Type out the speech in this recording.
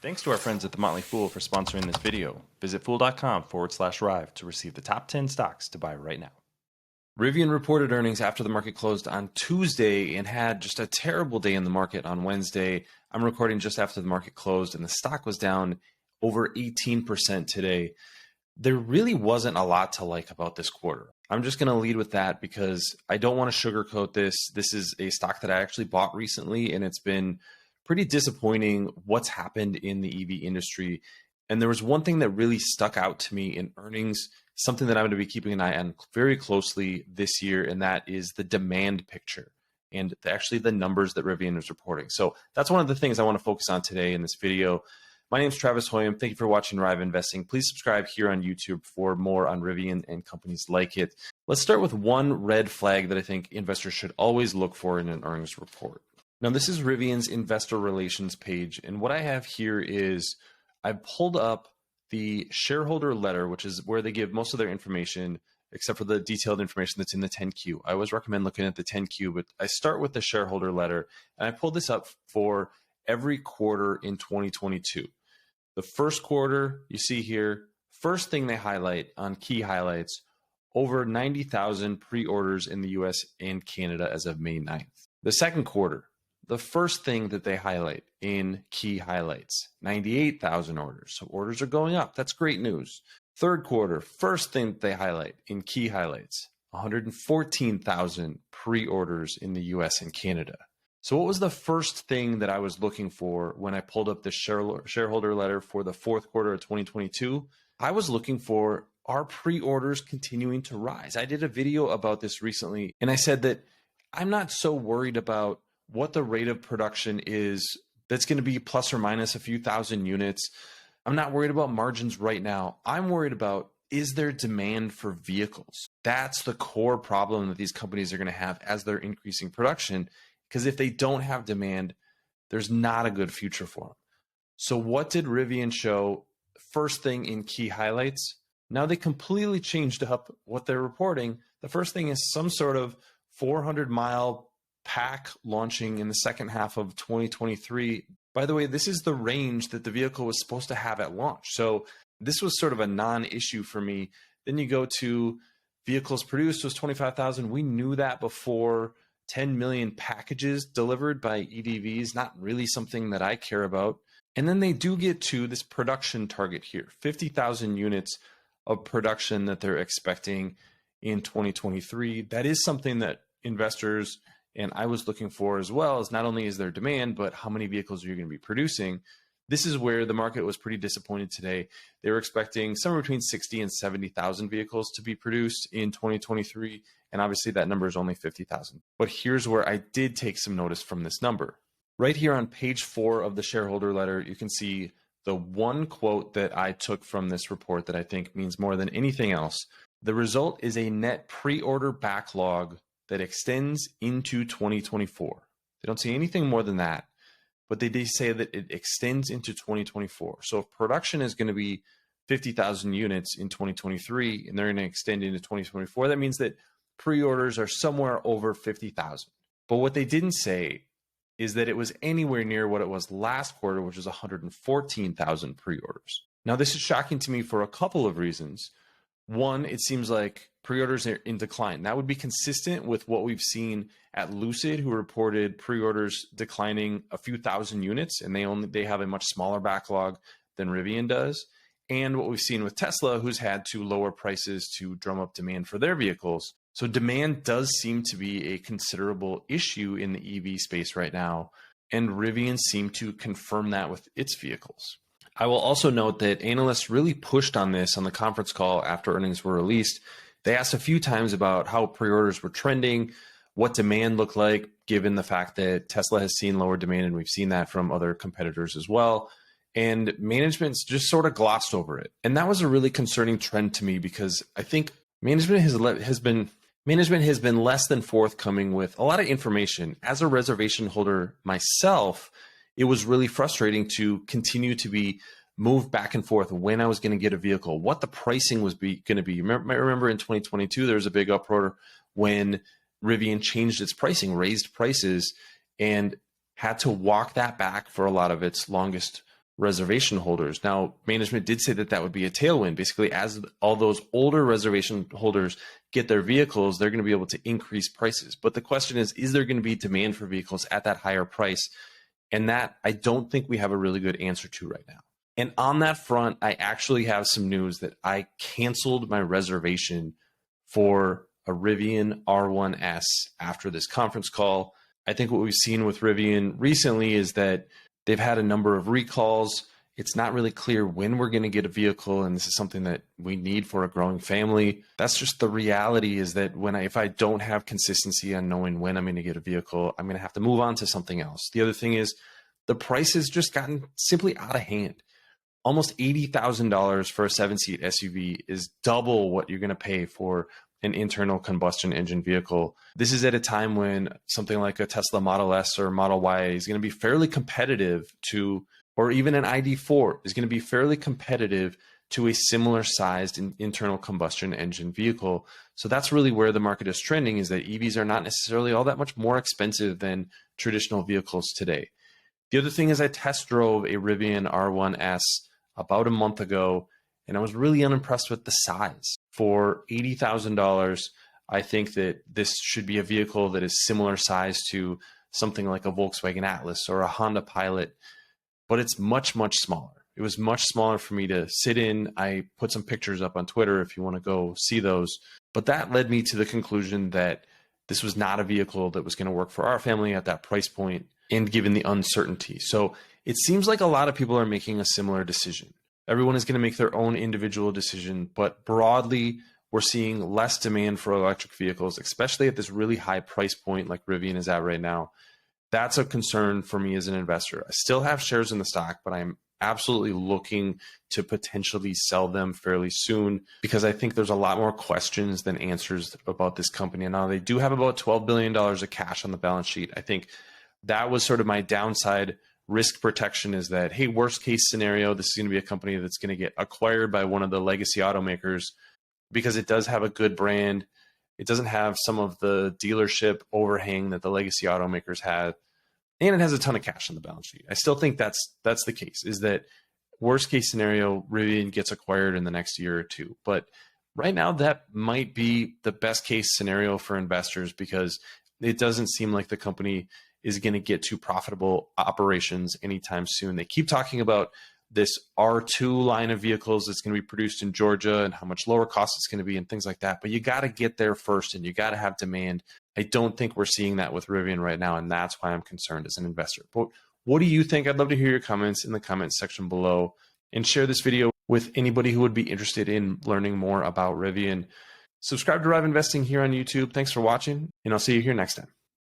Thanks to our friends at The Motley Fool for sponsoring this video. Visit fool.com/RIVE to receive the top 10 stocks to buy right now. Rivian reported earnings after the market closed on Tuesday and had just a terrible day in the market on Wednesday. I'm recording just after the market closed and the stock was down over 18% today. There really wasn't a lot to like about this quarter. I'm just going to lead with that because I don't want to sugarcoat this. This is a stock that I actually bought recently, and it's been pretty disappointing what's happened in the EV industry. And there was one thing that really stuck out to me in earnings, something that I'm going to be keeping an eye on very closely this year, and that is the demand picture and actually the numbers that Rivian is reporting. So that's one of the things I want to focus on today in this video. My name is Travis Hoium. Thank you for watching RIV Investing. Please subscribe here on YouTube for more on Rivian and companies like it. Let's start with one red flag that I think investors should always look for in an earnings report. Now, this is Rivian's investor relations page, and what I have here is I pulled up the shareholder letter, which is where they give most of their information, except for the detailed information that's in the 10Q. I always recommend looking at the 10Q, but I start with the shareholder letter, and I pulled this up for every quarter in 2022. The first quarter, you see here, first thing they highlight on key highlights, over 90,000 pre-orders in the US and Canada as of May 9th. The second quarter, the first thing that they highlight in key highlights, 98,000 orders. So orders are going up. That's great news. Third quarter, first thing that they highlight in key highlights, 114,000 pre-orders in the US and Canada. So what was the first thing that I was looking for when I pulled up the shareholder letter for the fourth quarter of 2022? I was looking for, are pre-orders continuing to rise? I did a video about this recently, and I said that I'm not so worried about what the rate of production is. That's going to be plus or minus a few thousand units. I'm not worried about margins right now. I'm worried about, is there demand for vehicles? That's the core problem that these companies are going to have as they're increasing production. Because if they don't have demand, there's not a good future for them. So what did Rivian show first thing in key highlights? Now they completely changed up what they're reporting. The first thing is some sort of 400-mile pack launching in the second half of 2023. By the way, this is the range that the vehicle was supposed to have at launch. So this was sort of a non-issue for me. Then you go to vehicles produced was 25,000. We knew that before. 10 million packages delivered by EDVs, not really something that I care about. And then they do get to this production target here, 50,000 units of production that they're expecting in 2023. That is something that investors and I was looking for as well, as not only is there demand, but how many vehicles are you going to be producing? This is where the market was pretty disappointed today. They were expecting somewhere between 60 and 70,000 vehicles to be produced in 2023. And obviously that number is only 50,000. But here's where I did take some notice from this number. Right here on page 4 of the shareholder letter, you can see the one quote that I took from this report that I think means more than anything else. The result is a net pre-order backlog that extends into 2024. They don't say anything more than that, but they say that it extends into 2024. So if production is going to be 50,000 units in 2023 and they're going to extend into 2024, that means that pre-orders are somewhere over 50,000. But what they didn't say is that it was anywhere near what it was last quarter, which was 114,000 pre-orders. Now, this is shocking to me for a couple of reasons. One, it seems like pre-orders are in decline. That would be consistent with what we've seen at Lucid, who reported pre-orders declining a few thousand units, and they have a much smaller backlog than Rivian does. And what we've seen with Tesla, who's had to lower prices to drum up demand for their vehicles. So demand does seem to be a considerable issue in the EV space right now, and Rivian seemed to confirm that with its vehicles. I will also note that analysts really pushed on this on the conference call after earnings were released. They asked a few times about how pre-orders were trending, what demand looked like, given the fact that Tesla has seen lower demand, and we've seen that from other competitors as well. And management's just sort of glossed over it. And that was a really concerning trend to me because I think management has been less than forthcoming with a lot of information. As a reservation holder myself, it was really frustrating to continue to be moved back and forth when I was going to get a vehicle, what the pricing was going to be. You might remember in 2022, there was a big uproar when Rivian changed its pricing, raised prices, and had to walk that back for a lot of its longest reservation holders. Now, management did say that that would be a tailwind. Basically, as all those older reservation holders get their vehicles, they're going to be able to increase prices. But the question is there going to be demand for vehicles at that higher price? And that I don't think we have a really good answer to right now. And on that front, I actually have some news that I canceled my reservation for a Rivian R1S after this conference call. I think what we've seen with Rivian recently is that they've had a number of recalls. It's not really clear when we're going to get a vehicle, and this is something that we need for a growing family. That's just the reality, is that if I don't have consistency on knowing when I'm going to get a vehicle, I'm going to have to move on to something else. The other thing is the price has just gotten simply out of hand. Almost $80,000 for a 7-seat SUV is double what you're going to pay for an internal combustion engine vehicle. This is at a time when something like a Tesla Model S or Model Y is going to be fairly competitive to, or even an ID4 is going to be fairly competitive to a similar sized internal combustion engine vehicle. So that's really where the market is trending, is that EVs are not necessarily all that much more expensive than traditional vehicles today. The other thing is I test drove a Rivian R1S about a month ago, and I was really unimpressed with the size. For $80,000, I think that this should be a vehicle that is similar size to something like a Volkswagen Atlas or a Honda Pilot, but it's much, much smaller. It was much smaller for me to sit in. I put some pictures up on Twitter if you want to go see those. But that led me to the conclusion that this was not a vehicle that was going to work for our family at that price point, and given the uncertainty. So it seems like a lot of people are making a similar decision. Everyone is going to make their own individual decision, but broadly, we're seeing less demand for electric vehicles, especially at this really high price point like Rivian is at right now. That's a concern for me as an investor. I still have shares in the stock, but I'm absolutely looking to potentially sell them fairly soon, because I think there's a lot more questions than answers about this company. And now they do have about $12 billion of cash on the balance sheet. I think that was sort of my downside risk protection, is that, hey, worst case scenario, this is going to be a company that's going to get acquired by one of the legacy automakers, because it does have a good brand. It doesn't have some of the dealership overhang that the legacy automakers have, and it has a ton of cash on the balance sheet. I still think that's the case, is that worst case scenario, Rivian gets acquired in the next year or two. But right now, that might be the best case scenario for investors, because it doesn't seem like the company is going to get to profitable operations anytime soon. They keep talking about this R2 line of vehicles that's going to be produced in Georgia and how much lower cost it's going to be and things like that. But you got to get there first, and you got to have demand. I don't think we're seeing that with Rivian right now, and that's why I'm concerned as an investor. But what do you think? I'd love to hear your comments in the comments section below, and share this video with anybody who would be interested in learning more about Rivian. Subscribe to RIV Investing here on YouTube. Thanks for watching, and I'll see you here next time.